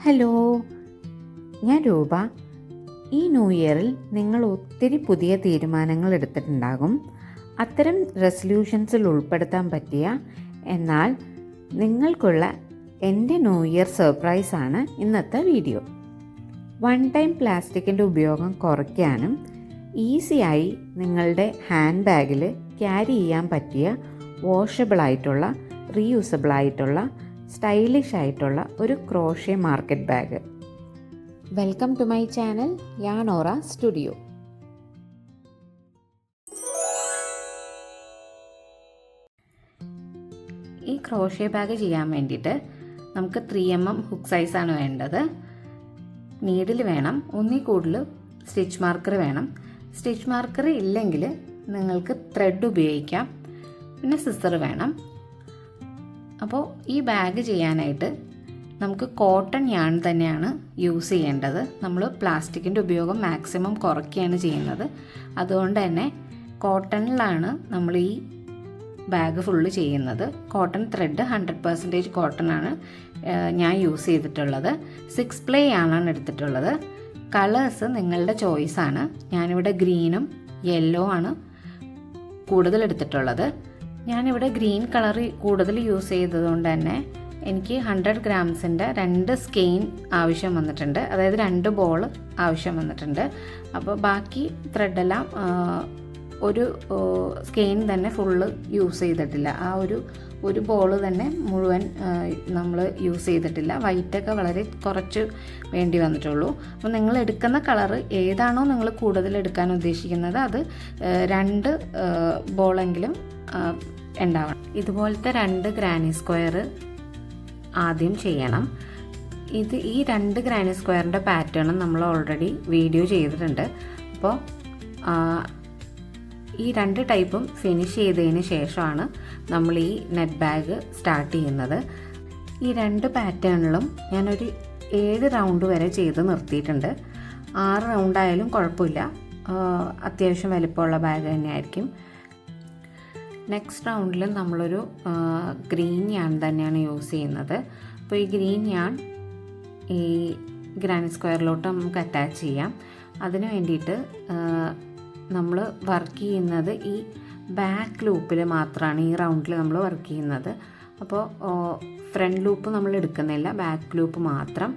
Hello, ഞാൻ രൂപ. ഈ ന്യൂ ഇയറിൽ നിങ്ങൾ ഒത്തിരി പുതിയ തീരുമാനങ്ങൾ എടുത്തിട്ടുണ്ടാകും. അത്തരം റെസൊല്യൂഷൻസിൽ ഉൾപ്പെടുത്താൻ പറ്റിയ എന്നാൽ നിങ്ങൾക്കുള്ള എൻ്റെ ന്യൂ ഇയർ സർപ്രൈസാണ് ഇന്നത്തെ വീഡിയോ. വൺ ടൈം പ്ലാസ്റ്റിക്കിൻ്റെ ഉപയോഗം കുറയ്ക്കാനും ഈസിയായി നിങ്ങളുടെ ഹാൻഡ് ബാഗിൽ ക്യാരി ചെയ്യാൻ പറ്റിയ വാഷബിളായിട്ടുള്ള റീയൂസബിളായിട്ടുള്ള സ്റ്റൈലിഷ് ആയിട്ടുള്ള ഒരു crochet market bag. Welcome to my channel യാണോറ സ്റ്റുഡിയോ. ഈ ക്രോഷ്യ ബാഗ് ചെയ്യാൻ വേണ്ടിയിട്ട് നമുക്ക് 3mm ഹുക്ക് സൈസാണ് വേണ്ടത്. നീഡിൽ വേണം, ഒന്നിൽ കൂടുതൽ സ്റ്റിച്ച് മാർക്കർ വേണം. സ്റ്റിച്ച് മാർക്കർ ഇല്ലെങ്കിൽ നിങ്ങൾക്ക് ത്രെഡ് ഉപയോഗിക്കാം. പിന്നെ സിസർ വേണം. അപ്പോൾ ഈ ബാഗ് ചെയ്യാനായിട്ട് നമുക്ക് കോട്ടൺ യാൺ തന്നെയാണ് യൂസ് ചെയ്യേണ്ടത്. നമ്മൾ പ്ലാസ്റ്റിക്കിൻ്റെ ഉപയോഗം മാക്സിമം കുറയ്ക്കുകയാണ് ചെയ്യുന്നത്. അതുകൊണ്ട് തന്നെ കോട്ടണിലാണ് നമ്മൾ ഈ ബാഗ് ഫുള്ള് ചെയ്യുന്നത്. കോട്ടൺ ത്രെഡ് 100% കോട്ടണാണ് ഞാൻ യൂസ് ചെയ്തിട്ടുള്ളത്. 6 പ്ലേ യാണാണ് എടുത്തിട്ടുള്ളത്. കളേഴ്സ് നിങ്ങളുടെ ചോയ്സാണ്. ഞാനിവിടെ ഗ്രീനും യെല്ലോ ആണ് കൂടുതൽ എടുത്തിട്ടുള്ളത്. ഞാനിവിടെ ഗ്രീൻ കളർ കൂടുതൽ യൂസ് ചെയ്തതുകൊണ്ട് തന്നെ എനിക്ക് 100 ഗ്രാംസിൻ്റെ 2 സ്കെയിൻ ആവശ്യം വന്നിട്ടുണ്ട്. അതായത് 2 ബോൾ ആവശ്യം വന്നിട്ടുണ്ട്. അപ്പോൾ ബാക്കി ത്രെഡെല്ലാം ഒരു സ്കെയിൻ തന്നെ ഫുള്ള് യൂസ് ചെയ്തിട്ടില്ല. ആ ഒരു ബോൾ തന്നെ മുഴുവൻ നമ്മൾ യൂസ് ചെയ്തിട്ടില്ല. വൈറ്റൊക്കെ വളരെ കുറച്ച് വേണ്ടി വന്നിട്ടുള്ളൂ. അപ്പോൾ നിങ്ങൾ എടുക്കുന്ന കളറ് ഏതാണോ നിങ്ങൾ കൂടുതൽ എടുക്കാൻ ഉദ്ദേശിക്കുന്നത് അത് 2 ബോളെങ്കിലും ഉണ്ടാവണം. ഇതുപോലത്തെ 2 ഗ്രാനി സ്ക്വയർ ആദ്യം ചെയ്യണം. ഈ 2 ഗ്രാനി സ്ക്വയറിൻ്റെ പാറ്റേണും നമ്മൾ ഓൾറെഡി വീഡിയോ ചെയ്തിട്ടുണ്ട്. അപ്പോൾ ഈ 2 ടൈപ്പും ഫിനിഷ് ചെയ്തതിന് ശേഷമാണ് നമ്മൾ ഈ നെറ്റ് ബാഗ് സ്റ്റാർട്ട് ചെയ്യുന്നത്. ഈ 2 പാറ്റേണിലും ഞാനൊരു 7 റൗണ്ട് വരെ ചെയ്ത് നിർത്തിയിട്ടുണ്ട്. 6 റൗണ്ടായാലും കുഴപ്പമില്ല, അത്യാവശ്യം വലിപ്പമുള്ള ബാഗ് തന്നെയായിരിക്കും. നെക്സ്റ്റ് റൗണ്ടിൽ നമ്മളൊരു ഗ്രീൻ യാൺ തന്നെയാണ് യൂസ് ചെയ്യുന്നത്. അപ്പോൾ ഈ ഗ്രീൻ യാൺ ഈ ഗ്രാനി സ്ക്വയറിലോട്ട് നമുക്ക് അറ്റാച്ച് ചെയ്യാം. അതിന് വേണ്ടിയിട്ട് നമ്മൾ വർക്ക് ചെയ്യുന്നത് ഈ ബാക്ക് ലൂപ്പിൽ മാത്രമാണ്. ഈ റൗണ്ടിൽ നമ്മൾ വർക്ക് ചെയ്യുന്നത്. അപ്പോൾ ഫ്രണ്ട് ലൂപ്പ് നമ്മൾ എടുക്കുന്നില്ല, ബാക്ക് ലൂപ്പ് മാത്രം.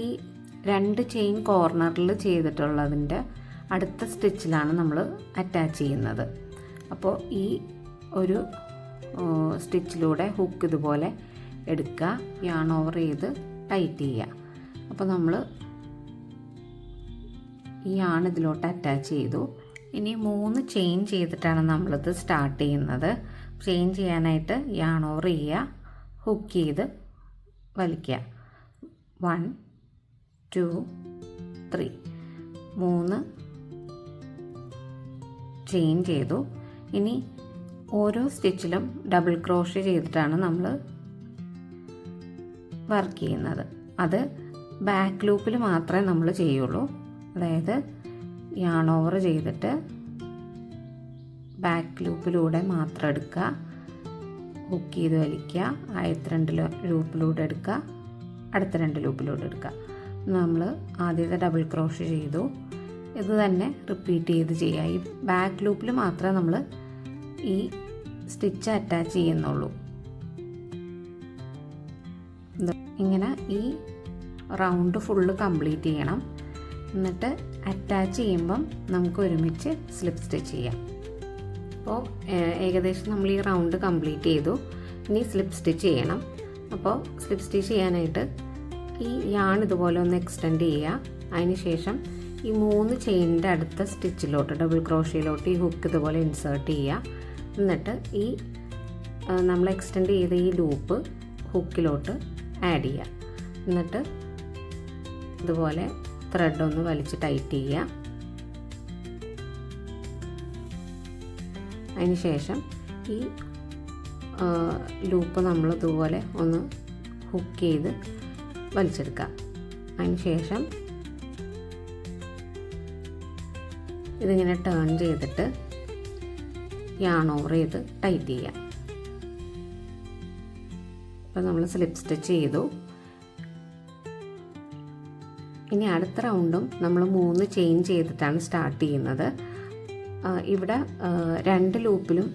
ഈ 2 ചെയിൻ കോർണറിൽ ചെയ്തിട്ടുള്ളതിൻ്റെ അടുത്ത സ്റ്റിച്ചിലാണ് നമ്മൾ അറ്റാച്ച് ചെയ്യുന്നത്. അപ്പോൾ ഈ ഒരു സ്റ്റിച്ചിലൂടെ ഹുക്ക് ഇതുപോലെ എടുക്കുക, യാൺ ഓവർ ചെയ്ത് ടൈറ്റ് ചെയ്യുക. അപ്പോൾ നമ്മൾ ഈ യാൺ ഇതിലോട്ട് അറ്റാച്ച് ചെയ്തു. ഇനി 3 ചെയിൻ ചെയ്തിട്ടാണ് നമ്മളിത് സ്റ്റാർട്ട് ചെയ്യുന്നത്. ചെയിൻ ചെയ്യാനായിട്ട് യാൺ ഓവർ ചെയ്യുക, ഹുക്ക് ചെയ്ത് വലിക്കുക. 1 2 3 3 ചെയിൻ ചെയ്തു. ഇനി ഓരോ സ്റ്റിച്ചിലും ഡബിൾ ക്രോഷ്യ ചെയ്തിട്ടാണ് നമ്മൾ വർക്ക് ചെയ്യുന്നത്. അത് ബാക്ക് ലൂപ്പിൽ മാത്രമേ നമ്മൾ ചെയ്യുള്ളൂ. അതായത് യാൺ ഓവർ ചെയ്തിട്ട് ബാക്ക് ലൂപ്പിലൂടെ മാത്രം എടുക്കുക, ഹുക്ക് ചെയ്ത് വലിക്കുക, ആദ്യത്തെ 2 ലൂപ്പിലൂടെ എടുക്കുക, അടുത്ത 2 ലൂപ്പിലൂടെ എടുക്കുക. നമ്മൾ ആദ്യത്തെ ഡബിൾ ക്രോഷ്യ ചെയ്തു. ഇത് തന്നെ റിപ്പീറ്റ് ചെയ്ത് ചെയ്യുക. ഈ ബാക്ക് ലൂപ്പിൽ മാത്രമേ നമ്മൾ ഈ സ്റ്റിച്ച് അറ്റാച്ച് ചെയ്യുന്നുള്ളൂ. ഇങ്ങനെ ഈ റൗണ്ട് ഫുള്ള് കംപ്ലീറ്റ് ചെയ്യണം. എന്നിട്ട് അറ്റാച്ച് ചെയ്യുമ്പം നമുക്ക് ഒരുമിച്ച് സ്ലിപ്പ് സ്റ്റിച്ച് ചെയ്യാം. അപ്പോൾ ഏകദേശം നമ്മൾ ഈ റൗണ്ട് കംപ്ലീറ്റ് ചെയ്തു. ഇനി സ്ലിപ്പ് സ്റ്റിച്ച് ചെയ്യണം. അപ്പോൾ സ്ലിപ്പ് സ്റ്റിച്ച് ചെയ്യാനായിട്ട് ഈ യാൺ ഇതുപോലെ ഒന്ന് എക്സ്റ്റെൻഡ് ചെയ്യുക. അതിന് ശേഷം ഈ 3 ചെയിനിൻ്റെ അടുത്ത സ്റ്റിച്ചിലോട്ട് ഡബിൾ ക്രോഷ്യയിലോട്ട് ഈ ഹുക്ക് ഇതുപോലെ ഇൻസേർട്ട് ചെയ്യുക. എന്നിട്ട് ഈ നമ്മൾ എക്സ്റ്റെൻഡ് ചെയ്ത ഈ ലൂപ്പ് ഹുക്കിലോട്ട് ആഡ് ചെയ്യുക. എന്നിട്ട് ഇതുപോലെ ത്രെഡ് ഒന്ന് വലിച്ച് ടൈറ്റ് ചെയ്യുക. അതിന് ശേഷം ഈ ലൂപ്പ് നമ്മൾ ഇതുപോലെ ഒന്ന് ഹുക്ക് ചെയ്ത് വലിച്ചെടുക്കുക. അതിന് ശേഷം ഇതിങ്ങനെ ടേൺ ചെയ്തിട്ട് യാൺ ഓവർ ചെയ്ത് ടൈറ്റ് ചെയ്യുക. അപ്പോൾ നമ്മൾ സ്ലിപ്പ് സ്റ്റിച്ച് ചെയ്തു. ഇനി അടുത്ത റൗണ്ടും നമ്മൾ 3 ചെയിൻ ചെയ്തിട്ടാണ് സ്റ്റാർട്ട് ചെയ്യുന്നത്. ഇവിടെ 2 ലൂപ്പിലും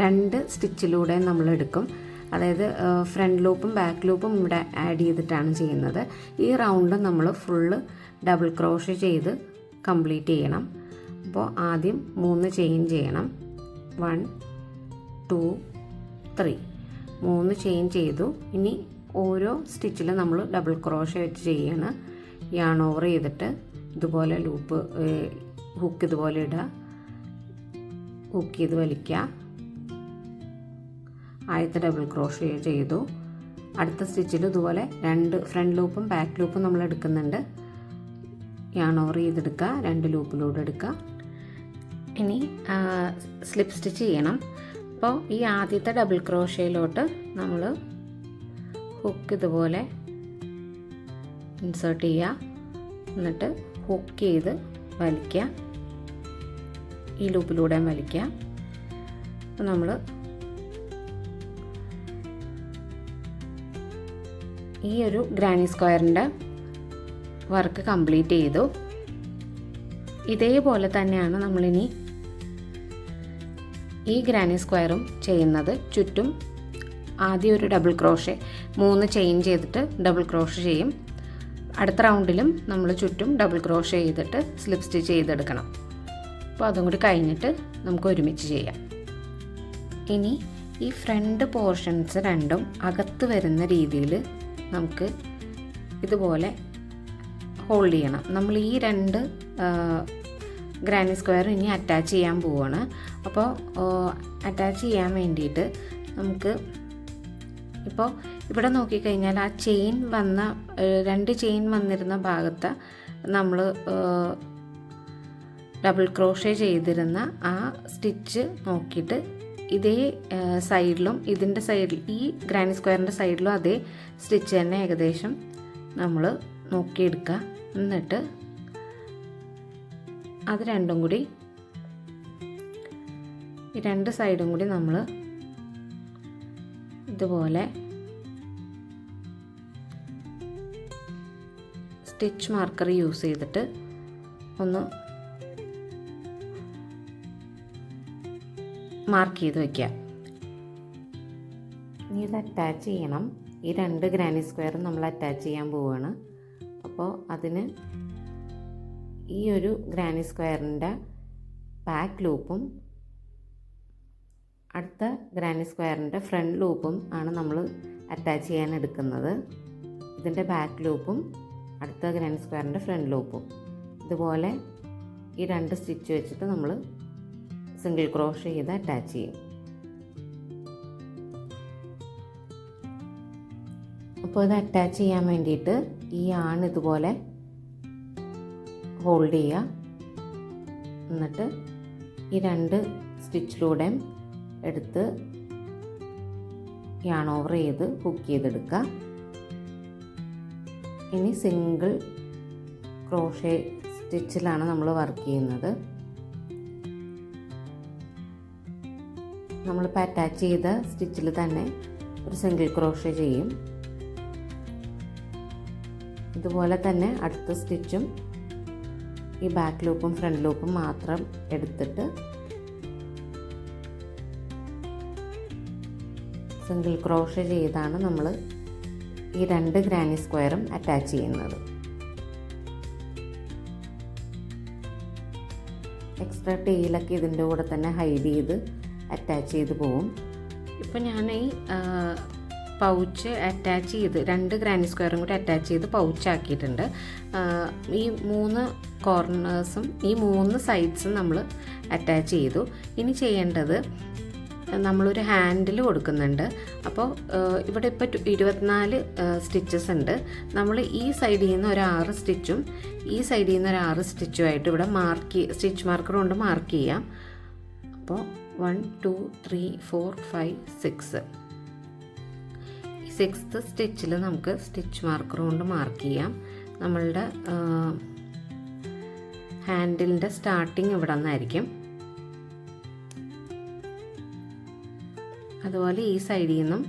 2 സ്റ്റിച്ചിലൂടെ നമ്മൾ എടുക്കും. അതായത് ഫ്രണ്ട് ലൂപ്പും ബാക്ക് ലൂപ്പും ഇവിടെ ആഡ് ചെയ്തിട്ടാണ് ചെയ്യുന്നത്. ഈ റൗണ്ട് നമ്മൾ ഫുള്ള് ഡബിൾ ക്രോഷേ ചെയ്ത് കംപ്ലീറ്റ് ചെയ്യണം. അപ്പോൾ ആദ്യം 3 ചെയിൻ ചെയ്യണം. 1 2 3 3 ചെയിൻ ചെയ്തു. ഇനി ഓരോ സ്റ്റിച്ചിലും നമ്മൾ ഡബിൾ ക്രോഷേ വെച്ച് ചെയ്യണം. യാൺ ഓവർ ചെയ്തിട്ട് ഇതുപോലെ ലൂപ്പ് ഹുക്ക് ഇതുപോലെ ഇടുക, ഹുക്ക് ചെയ്ത് വലിക്കുക. ആദ്യത്തെ ഡബിൾ ക്രോഷേ ചെയ്തു. അടുത്ത സ്റ്റിച്ചിൽ ഇതുപോലെ 2 ഫ്രണ്ട് ലൂപ്പും ബാക്ക് ലൂപ്പും നമ്മൾ എടുക്കുന്നുണ്ട്. യാൺ ഓവർ ചെയ്തെടുക്കുക, 2 ലൂപ്പിലൂടെ എടുക്കുക. ഇനി സ്ലിപ്പ് സ്റ്റിച്ച് ചെയ്യണം. അപ്പോൾ ഈ ആദ്യത്തെ ഡബിൾ ക്രോഷയിലോട്ട് നമ്മൾ ഹുക്ക് ഇതുപോലെ ഇൻസേർട്ട് ചെയ്യുക, എന്നിട്ട് ഹുക്ക് ചെയ്ത് വലിക്കുക, ഈ ലൂപ്പിലൂടെ വലിക്കുക. അപ്പോൾ നമ്മൾ ഈ ഒരു ഗ്രാനി സ്ക്വയറിൻ്റെ വർക്ക് കംപ്ലീറ്റ് ചെയ്തു. ഇതേപോലെ തന്നെയാണ് നമ്മളിനി ഈ ഗ്രാനി സ്ക്വയറും ചെയ്യുന്നത്. ചുറ്റും ആദ്യം ഒരു ഡബിൾ ക്രോഷേ 3 ചെയിൻ ചെയ്തിട്ട് ഡബിൾ ക്രോഷേ ചെയ്യും. അടുത്ത റൗണ്ടിലും നമ്മൾ ചുറ്റും ഡബിൾ ക്രോഷേ ചെയ്തിട്ട് സ്ലിപ്പ് സ്റ്റിച്ച് ചെയ്തെടുക്കണം. അപ്പോൾ അതും കൂടി കഴിഞ്ഞിട്ട് നമുക്ക് ഒരുമിച്ച് ചെയ്യാം. ഇനി ഈ ഫ്രണ്ട് പോർഷൻസ് രണ്ടും അകത്ത് വരുന്ന രീതിയിൽ നമുക്ക് ഇതുപോലെ ഹോൾഡ് ചെയ്യണം. നമ്മൾ ഈ 2 ഗ്രാനി സ്ക്വയർ ഇനി അറ്റാച്ച് ചെയ്യാൻ പോവുകയാണ്. അപ്പോൾ അറ്റാച്ച് ചെയ്യാൻ വേണ്ടിയിട്ട് നമുക്ക് ഇപ്പോൾ ഇവിടെ നോക്കിക്കഴിഞ്ഞാൽ ആ ചെയിൻ വന്ന 2 ചെയിൻ വന്നിരുന്ന ഭാഗത്ത് നമ്മൾ ഡബിൾ ക്രോഷേ ചെയ്തിരുന്ന ആ സ്റ്റിച്ച് നോക്കിയിട്ട് ഇതേ സൈഡിലും ഇതിൻ്റെ സൈഡിൽ ഈ ഗ്രാനി സ്ക്വയറിൻ്റെ സൈഡിലും അതേ സ്റ്റിച്ച് തന്നെ ഏകദേശം നമ്മൾ നോക്കിയെടുക്കുക. എന്നിട്ട് അത് രണ്ടും കൂടി ഈ 2 സൈഡും കൂടി നമ്മൾ ഇതുപോലെ സ്റ്റിച്ച് മാർക്കർ യൂസ് ചെയ്തിട്ട് ഒന്ന് മാർക്ക് ചെയ്ത് വയ്ക്കുക. ഇനി ഇത് അറ്റാച്ച് ചെയ്യണം. ഈ 2 ഗ്രാനി സ്ക്വയറും നമ്മൾ അറ്റാച്ച് ചെയ്യാൻ പോവുകയാണ്. അപ്പോൾ അതിന് ഈ ഒരു ഗ്രാനി സ്ക്വയറിൻ്റെ ബാക്ക് ലൂപ്പും അടുത്ത ഗ്രാനി സ്ക്വയറിൻ്റെ ഫ്രണ്ട് ലൂപ്പും ആണ് നമ്മൾ അറ്റാച്ച് ചെയ്യാൻ എടുക്കുന്നത്. ഇതിൻ്റെ ബാക്ക് ലൂപ്പും അടുത്ത ഗ്രാനി സ്ക്വയറിൻ്റെ ഫ്രണ്ട് ലൂപ്പും ഇതുപോലെ ഈ 2 സ്റ്റിച്ച് വെച്ചിട്ട് നമ്മൾ സിംഗിൾ ക്രോഷേ ചെയ്ത് അറ്റാച്ച് ചെയ്യും. അപ്പോൾ ഇത് അറ്റാച്ച് ചെയ്യാൻ വേണ്ടിയിട്ട് ഈ ആൺ ഇതുപോലെ ഹോൾഡ് ചെയ്യുക. എന്നിട്ട് ഈ 2 സ്റ്റിച്ചിലൂടെയും എടുത്ത് യാൺ ഓവർ ചെയ്ത് ഹുക്ക് ചെയ്തെടുക്കുക. ഇനി സിംഗിൾ ക്രോഷേ സ്റ്റിച്ചിലാണ് നമ്മൾ വർക്ക് ചെയ്യുന്നത്. നമ്മളിപ്പോൾ അറ്റാച്ച് ചെയ്ത സ്റ്റിച്ചിൽ തന്നെ ഒരു സിംഗിൾ ക്രോഷേ ചെയ്യും. ഇതുപോലെ തന്നെ അടുത്ത സ്റ്റിച്ചും ഈ ബാക്ക് ലൂപ്പും ഫ്രണ്ട് ലൂപ്പും മാത്രം എടുത്തിട്ട് സിംഗിൾ ക്രോഷേ ചെയ്താണ് നമ്മൾ ഈ 2 ഗ്രാനി സ്ക്വയറും അറ്റാച്ച് ചെയ്യുന്നത്. എക്സ്ട്രാ ടെയിലൊക്കെ ഇതിൻ്റെ കൂടെ തന്നെ ഹൈഡ് ചെയ്ത് അറ്റാച്ച് ചെയ്ത് പോവും. ഇപ്പോൾ ഞാൻ ഈ പൗച്ച് അറ്റാച്ച് ചെയ്ത് 2 ഗ്രാനി സ്ക്വയറും കൂടി അറ്റാച്ച് ചെയ്ത് പൗച്ചാക്കിയിട്ടുണ്ട്. ഈ 3 കോർണേഴ്സും ഈ 3 സൈഡ്സും നമ്മൾ അറ്റാച്ച് ചെയ്തു. ഇനി ചെയ്യേണ്ടത് നമ്മളൊരു ഹാൻഡിൽ കൊടുക്കുന്നുണ്ട്. അപ്പോൾ ഇവിടെ ഇപ്പോൾ 24 സ്റ്റിച്ചസ് ഉണ്ട്. നമ്മൾ ഈ സൈഡിൽ നിന്ന് ഒരു 6 സ്റ്റിച്ചും ഈ സൈഡിൽ നിന്ന് ഒരു 6 സ്റ്റിച്ചുമായിട്ട് ഇവിടെ സ്റ്റിച്ച് മാർക്കർ കൊണ്ട് മാർക്ക് ചെയ്യാം. അപ്പോൾ 1 2 3 4 5 6 6th സ്റ്റിച്ചിൽ നമുക്ക് സ്റ്റിച്ച് മാർക്കർ കൊണ്ട് മാർക്ക് ചെയ്യാം. നമ്മളുടെ ഹാൻഡിലിൻ്റെ സ്റ്റാർട്ടിങ് ഇവിടെ നിന്നായിരിക്കും. അതുപോലെ ഈ സൈഡിൽ നിന്നും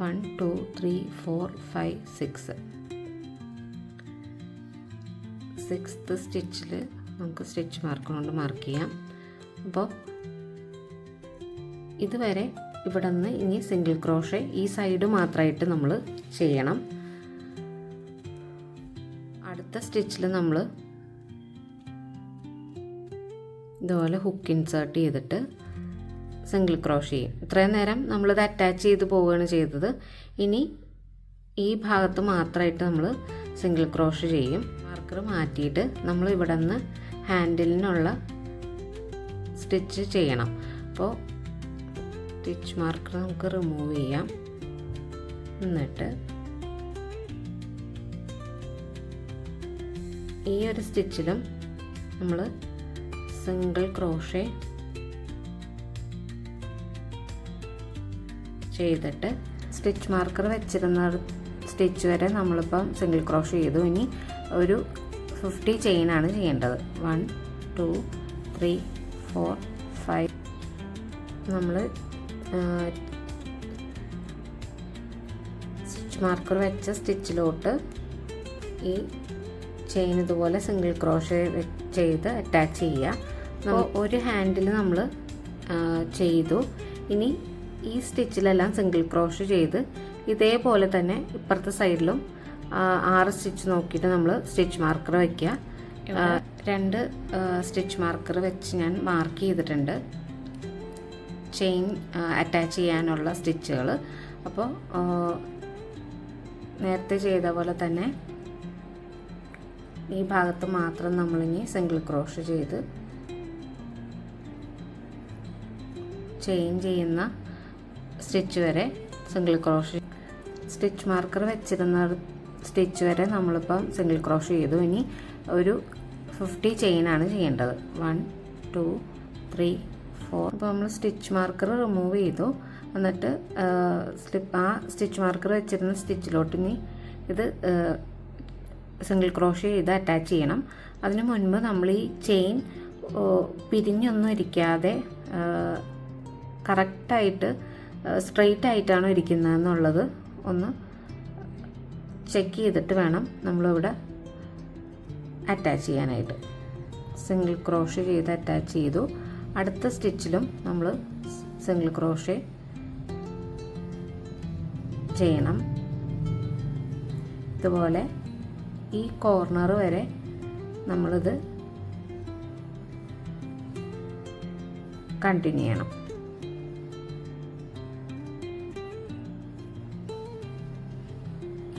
1 2 3 4 5 6 6th സ്റ്റിച്ചിൽ നമുക്ക് സ്റ്റിച്ച് മാർക്ക് കൊണ്ട് മാർക്ക് ചെയ്യാം. അപ്പോൾ ഇതുവരെ ഇവിടെ നിന്ന് ഇനി സിംഗിൾ ക്രോഷേ ഈ സൈഡ് മാത്രമായിട്ട് നമ്മൾ ചെയ്യണം. അടുത്ത സ്റ്റിച്ചിൽ നമ്മൾ ഇതുപോലെ ഹുക്ക് ഇൻസേർട്ട് ചെയ്തിട്ട് സിംഗിൾ ക്രോഷ് ചെയ്യും. ഇത്രയും നേരം നമ്മളിത് അറ്റാച്ച് ചെയ്ത് പോവുകയാണ് ചെയ്തത്. ഇനി ഈ ഭാഗത്ത് മാത്രമായിട്ട് നമ്മൾ സിംഗിൾ ക്രോഷ് ചെയ്യും. മാർക്കർ മാറ്റിയിട്ട് നമ്മൾ ഇവിടെ നിന്ന് ഹാൻഡിലിനുള്ള സ്റ്റിച്ച് ചെയ്യണം. അപ്പോൾ സ്റ്റിച്ച് മാർക്കർ നമുക്ക് റിമൂവ് ചെയ്യാം. എന്നിട്ട് ഈ ഒരു സ്റ്റിച്ചിലും നമ്മൾ സിംഗിൾ ക്രോഷേ ചെയ്തിട്ട് സ്റ്റിച്ച് മാർക്കർ വെച്ചിരുന്ന സ്റ്റിച്ച് വരെ നമ്മളിപ്പം സിംഗിൾ ക്രോഷ് ചെയ്തു. ഇനി ഒരു 50 ചെയിനാണ് ചെയ്യേണ്ടത്. 1 2 3 4 5. നമ്മൾ സ്റ്റിച്ച് മാർക്കർ വെച്ച സ്റ്റിച്ചിലോട്ട് ഈ ചെയിൻ ഇതുപോലെ സിംഗിൾ ക്രോഷേ ചെയ്ത് അറ്റാച്ച് ചെയ്യുക. അപ്പോൾ ഒരു ഹാൻഡിൽ നമ്മൾ ചെയ്തു. ഇനി ഈ സ്റ്റിച്ചിലെല്ലാം സിംഗിൾ ക്രോഷ് ചെയ്ത് ഇതേപോലെ തന്നെ ഇപ്പുറത്തെ സൈഡിലും 6 സ്റ്റിച്ച് നോക്കിയിട്ട് നമ്മൾ സ്റ്റിച്ച് മാർക്കർ വയ്ക്കുക. 2 സ്റ്റിച്ച് മാർക്കർ വെച്ച് ഞാൻ മാർക്ക് ചെയ്തിട്ടുണ്ട് ചെയിൻ അറ്റാച്ച് ചെയ്യാനുള്ള സ്റ്റിച്ചുകൾ. അപ്പോൾ നേരത്തെ ചെയ്ത പോലെ തന്നെ ഈ ഭാഗത്ത് മാത്രം നമ്മളിനി സിംഗിൾ ക്രോഷ് ചെയ്ത് ചെയിൻ ചെയ്യുന്ന സ്റ്റിച്ച് വരെ സിംഗിൾ ക്രോഷ്, സ്റ്റിച്ച് മാർക്കർ വെച്ചിരുന്ന സ്റ്റിച്ച് വരെ നമ്മളിപ്പം സിംഗിൾ ക്രോഷ് ചെയ്തു. ഇനി ഒരു 50 ചെയിനാണ് ചെയ്യേണ്ടത്. 1 2 3 4. അപ്പോൾ നമ്മൾ സ്റ്റിച്ച് മാർക്കർ റിമൂവ് ചെയ്തു. എന്നിട്ട് ആ സ്റ്റിച്ച് മാർക്കർ വെച്ചിരുന്ന സ്റ്റിച്ചിലോട്ട് ഇനി ഇത് സിംഗിൾ ക്രോഷ് ചെയ്ത് അറ്റാച്ച് ചെയ്യണം. അതിന് മുൻപ് നമ്മൾ ഈ ചെയിൻ പിരിഞ്ഞൊന്നും ഇരിക്കാതെ കറക്റ്റായിട്ട് സ്ട്രെയിറ്റ് ആയിട്ടാണോ ഇരിക്കുന്നതെന്നുള്ളത് ഒന്ന് ചെക്ക് ചെയ്തിട്ട് വേണം നമ്മളിവിടെ അറ്റാച്ച് ചെയ്യാനായിട്ട്. സിംഗിൾ ക്രോഷേ ചെയ്ത് അറ്റാച്ച് ചെയ്തു. അടുത്ത സ്റ്റിച്ചിലും നമ്മൾ സിംഗിൾ ക്രോഷേ ചെയ്യണം. ഇതുപോലെ ഈ കോർണർ വരെ നമ്മളിത് കണ്ടിന്യൂ ചെയ്യണം.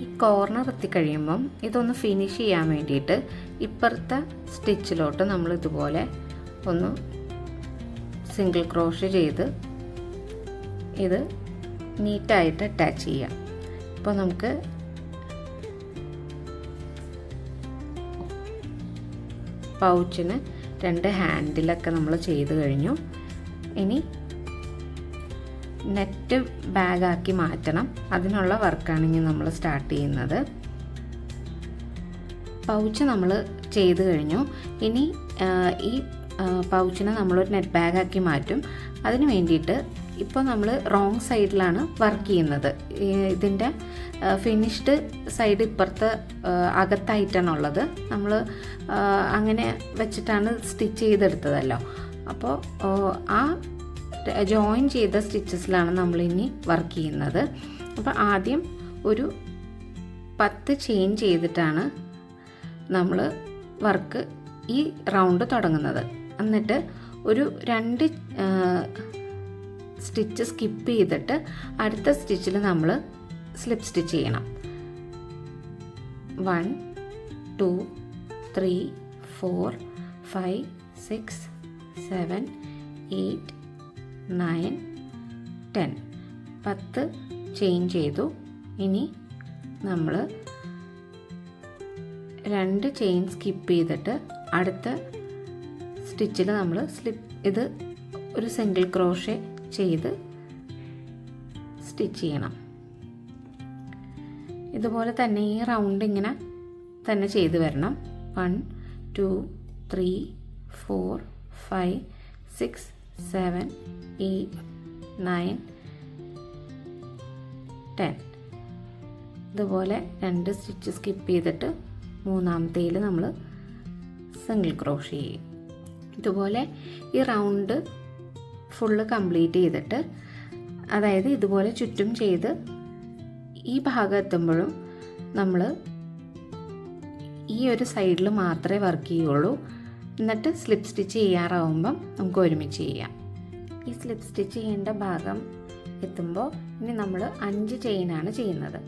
ഈ കോർണർ എത്തിക്കഴിയുമ്പം ഇതൊന്ന് ഫിനിഷ് ചെയ്യാൻ വേണ്ടിയിട്ട് ഇപ്പുറത്തെ സ്റ്റിച്ചിലോട്ട് നമ്മൾ ഇതുപോലെ ഒന്ന് സിംഗിൾ ക്രോഷ് ചെയ്ത് ഇത് നീറ്റായിട്ട് അറ്റാച്ച് ചെയ്യാം. ഇപ്പോൾ നമുക്ക് പൗച്ചിന് 2 ഹാൻഡിലൊക്കെ നമ്മൾ ചെയ്ത് കഴിഞ്ഞു. ഇനി നെറ്റ് ബാഗാക്കി മാറ്റണം. അതിനുള്ള വർക്കാണ് ഇനി നമ്മൾ സ്റ്റാർട്ട് ചെയ്യുന്നത്. പൗച്ച് നമ്മൾ ചെയ്ത് കഴിഞ്ഞു. ഇനി ഈ പൗച്ചിനെ നമ്മളൊരു നെറ്റ് ബാഗാക്കി മാറ്റും. അതിന് വേണ്ടിയിട്ട് ഇപ്പോൾ നമ്മൾ റോങ് സൈഡിലാണ് വർക്ക് ചെയ്യുന്നത്. ഇതിൻ്റെ ഫിനിഷ്ഡ് സൈഡ് ഇപ്പുറത്തെ അകത്തായിട്ടാണുള്ളത്. നമ്മൾ അങ്ങനെ വെച്ചിട്ടാണ് സ്റ്റിച്ച് ചെയ്തെടുത്തതല്ലോ. അപ്പോൾ ആ ജോയിൻ ചെയ്ത സ്റ്റിച്ചസിലാണ് നമ്മളിനി വർക്ക് ചെയ്യുന്നത്. അപ്പോൾ ആദ്യം ഒരു 10 ചെയിൻ ചെയ്തിട്ടാണ് നമ്മൾ വർക്ക് ഈ റൗണ്ട് തുടങ്ങുന്നത്. എന്നിട്ട് ഒരു 2 സ്റ്റിച്ച് സ്കിപ്പ് ചെയ്തിട്ട് അടുത്ത സ്റ്റിച്ചിൽ നമ്മൾ സ്ലിപ്പ് സ്റ്റിച്ച് ചെയ്യണം. 1 2 3 4 5 6 7 8 9 10 10 ചെയിൻ ചെയ്തു. ഇനി നമ്മൾ 2 ചെയിൻ സ്കിപ്പ് ചെയ്തിട്ട് അടുത്ത സ്റ്റിച്ചിൽ നമ്മൾ ഇത് ഒരു സിംഗിൾ ക്രോഷേ ചെയ്ത് സ്റ്റിച്ച് ചെയ്യണം. ഇതുപോലെ തന്നെ ഈ റൗണ്ട് ഇങ്ങനെ തന്നെ ചെയ്ത് വരണം. 1 2 3 4 5 6 7 8 9 10. ഇതുപോലെ 2 സ്റ്റിച്ച് സ്കിപ്പ് ചെയ്തിട്ട് മൂന്നാമത്തേൽ നമ്മൾ സിംഗിൾ ക്രോഷേ ചെയ്യും. ഇതുപോലെ ഈ റൗണ്ട് ഫുള്ള് കംപ്ലീറ്റ് ചെയ്തിട്ട്, അതായത് ഇതുപോലെ ചുറ്റും ചെയ്ത് ഈ ഭാഗം എത്തുമ്പോഴും നമ്മൾ ഈ ഒരു സൈഡിൽ മാത്രമേ വർക്ക് ചെയ്യുള്ളൂ. എന്നിട്ട് സ്ലിപ്പ് സ്റ്റിച്ച് ചെയ്യാറാവുമ്പം നമുക്ക് ഒരുമിച്ച് ചെയ്യാം. ഈ സ്ലിപ്പ് സ്റ്റിച്ച് ചെയ്യേണ്ട ഭാഗം എത്തുമ്പോൾ ഇനി നമ്മൾ 5 ചെയിനാണ് ചെയ്യുന്നത്.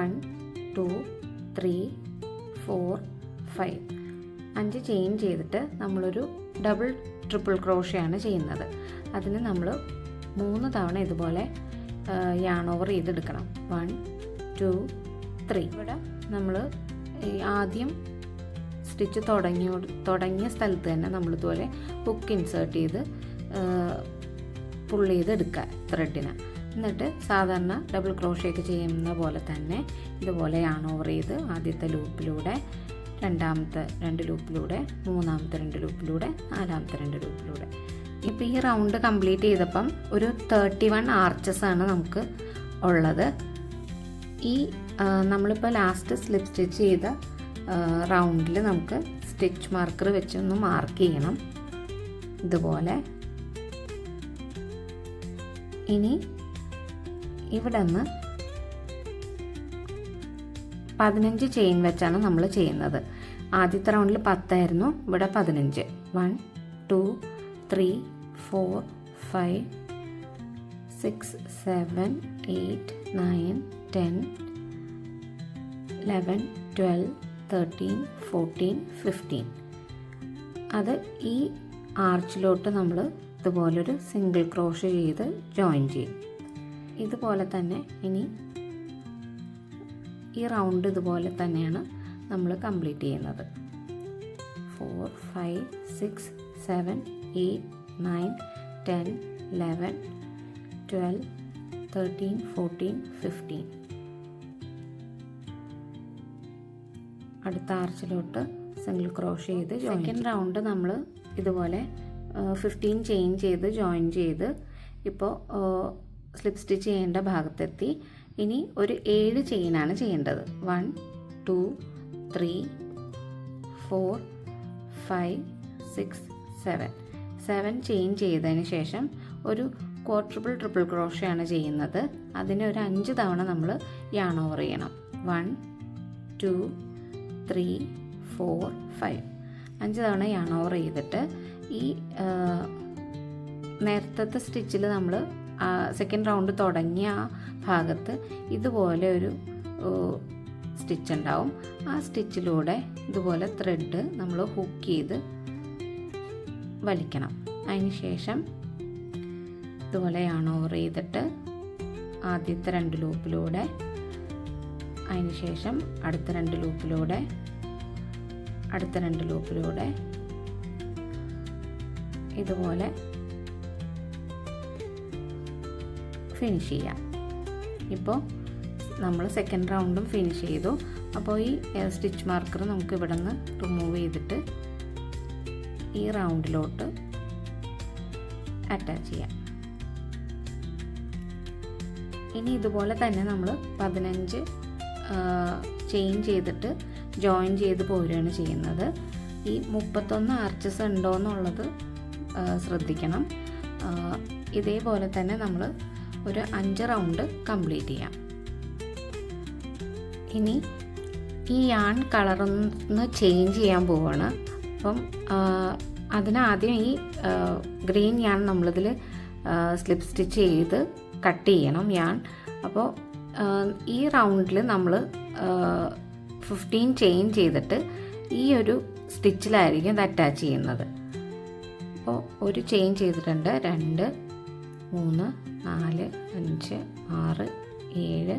1 2 3 4 5 5 ചെയിൻ ചെയ്തിട്ട് നമ്മളൊരു ഡബിൾ ട്രിപ്പിൾ ക്രോഷയാണ് ചെയ്യുന്നത്. അതിന് നമ്മൾ 3 തവണ ഇതുപോലെ യാൺ ഓവർ ചെയ്തെടുക്കണം. 1 2 3. ഇവിടെ നമ്മൾ ആദ്യം സ്റ്റിച്ച് തുടങ്ങിയ സ്ഥലത്ത് തന്നെ നമ്മളിതുപോലെ ഹുക്ക് ഇൻസേർട്ട് ചെയ്ത് പുള്ള് ചെയ്തെടുക്കുക ത്രെഡിന്. എന്നിട്ട് സാധാരണ ഡബിൾ ക്രോഷയൊക്കെ ചെയ്യുന്ന പോലെ തന്നെ ഇതുപോലെ യാൺ ഓവർ ചെയ്ത് ആദ്യത്തെ ലൂപ്പിലൂടെ, രണ്ടാമത്തെ 2 ലൂപ്പിലൂടെ, മൂന്നാമത്തെ 2 ലൂപ്പിലൂടെ, നാലാമത്തെ 2 ലൂപ്പിലൂടെ. ഇപ്പോൾ ഈ റൗണ്ട് കംപ്ലീറ്റ് ചെയ്തപ്പം ഒരു 31 ആർച്ചസ് ആണ് നമുക്ക് ഉള്ളത്. ഈ നമ്മളിപ്പോൾ ലാസ്റ്റ് സ്ലിപ്പ് സ്റ്റിച്ച് ചെയ്ത റൗണ്ടിൽ നമുക്ക് സ്റ്റിച്ച് മാർക്കർ വെച്ചൊന്ന് മാർക്ക് ചെയ്യണം ഇതുപോലെ. ഇനി ഇവിടെ നിന്ന് 15 ചെയിൻ വെച്ചാണ് നമ്മൾ ചെയ്യുന്നത്. ആദ്യത്തെ റൗണ്ടിൽ 10 ആയിരുന്നു, ഇവിടെ 15. 1 2 3 4 5 6 7 8 9 10 11 12 13 14 15. അത് ഈ ആർച്ചിലോട്ട് നമ്മൾ ഇതുപോലൊരു സിംഗിൾ ക്രോഷ് ചെയ്ത് ജോയിൻ ചെയ്യും. ഇതുപോലെ തന്നെ ഇനി ഈ റൗണ്ട് ഇതുപോലെ തന്നെയാണ് നമ്മൾ കംപ്ലീറ്റ് ചെയ്യുന്നത്. 4 5 6 7 8 9 10 11 12 13 14 15. അടുത്ത ആർച്ചിലോട്ട് സിംഗിൾ ക്രോഷ് ചെയ്ത് സെക്കൻഡ് റൗണ്ട് നമ്മൾ ഇതുപോലെ 15 ചെയിൻ ചെയ്ത് ജോയിൻ ചെയ്ത് ഇപ്പോൾ സ്ലിപ്പ് സ്റ്റിച്ച് ചെയ്യേണ്ട ഭാഗത്തെത്തി. ഇനി ഒരു 7 ചെയിനാണ് ചെയ്യേണ്ടത്. 1 2 3 4 5 6 7 ചെയിൻ ചെയ്തതിന് ശേഷം ഒരു ക്വാഡ്രപ്പിൾ ട്രിപ്പിൾ ക്രോഷയാണ് ചെയ്യുന്നത്. അതിന് ഒരു 5 തവണ നമ്മൾ യാൺ ഓവർ ചെയ്യണം. 1 2 3 4 5 5 തവണ യാൺ ഓവർ ചെയ്തിട്ട് ഈ നേരത്തെ സ്റ്റിച്ചിൽ നമ്മൾ സെക്കൻഡ് റൗണ്ട് തുടങ്ങിയ ആ ഭാഗത്ത് ഇതുപോലെ ഒരു സ്റ്റിച്ച് ഉണ്ടാവും. ആ സ്റ്റിച്ചിലൂടെ ഇതുപോലെ ത്രെഡ് നമ്മൾ ഹുക്ക് ചെയ്ത് വലിക്കണം. അതിന് ശേഷം ഇതുപോലെ യാൺ ഓവർ ചെയ്തിട്ട് ആദ്യത്തെ 2 ലൂപ്പിലൂടെ, അതിന് ശേഷം അടുത്ത 2 ലൂപ്പിലൂടെ, അടുത്ത 2 ലൂപ്പിലൂടെ ഇതുപോലെ ഫിനിഷ് ചെയ്യാം. ഇപ്പോൾ നമ്മൾ സെക്കൻഡ് റൗണ്ടും ഫിനിഷ് ചെയ്തു. അപ്പോൾ ഈ സ്റ്റിച്ച് മാർക്കർ നമുക്ക് ഇവിടെ നിന്ന് റിമൂവ് ചെയ്തിട്ട് ഈ റൗണ്ടിലോട്ട് അറ്റാച്ച് ചെയ്യാം. ഇനി ഇതുപോലെ തന്നെ നമ്മൾ 15 ചെയിൻ ചെയ്തിട്ട് ജോയിൻ ചെയ്ത് പോരുകയാണ് ചെയ്യുന്നത്. ഈ 31 ആർച്ചസ് ഉണ്ടോ എന്നുള്ളത് ശ്രദ്ധിക്കണം. ഇതേപോലെ തന്നെ നമ്മൾ ഒരു 5 റൗണ്ട് കംപ്ലീറ്റ് ചെയ്യാം. ഇനി ഈ യാൺ കളറൊന്ന് ചേഞ്ച് ചെയ്യാൻ പോവുകയാണ്. അപ്പം അതിനാദ്യം ഈ ഗ്രീൻ യാൺ നമ്മളിതിൽ സ്ലിപ്പ് സ്റ്റിച്ച് ചെയ്ത് കട്ട് ചെയ്യണം യാൺ. അപ്പോൾ ഈ റൗണ്ടിൽ നമ്മൾ 15 ചെയിൻ ചെയ്തിട്ട് ഈ ഒരു സ്റ്റിച്ചിലായിരിക്കും ഇത് അറ്റാച്ച് ചെയ്യുന്നത്. അപ്പോൾ ഒരു ചെയിൻ ചെയ്തിട്ടുണ്ട്. 2 3 4 5 6 7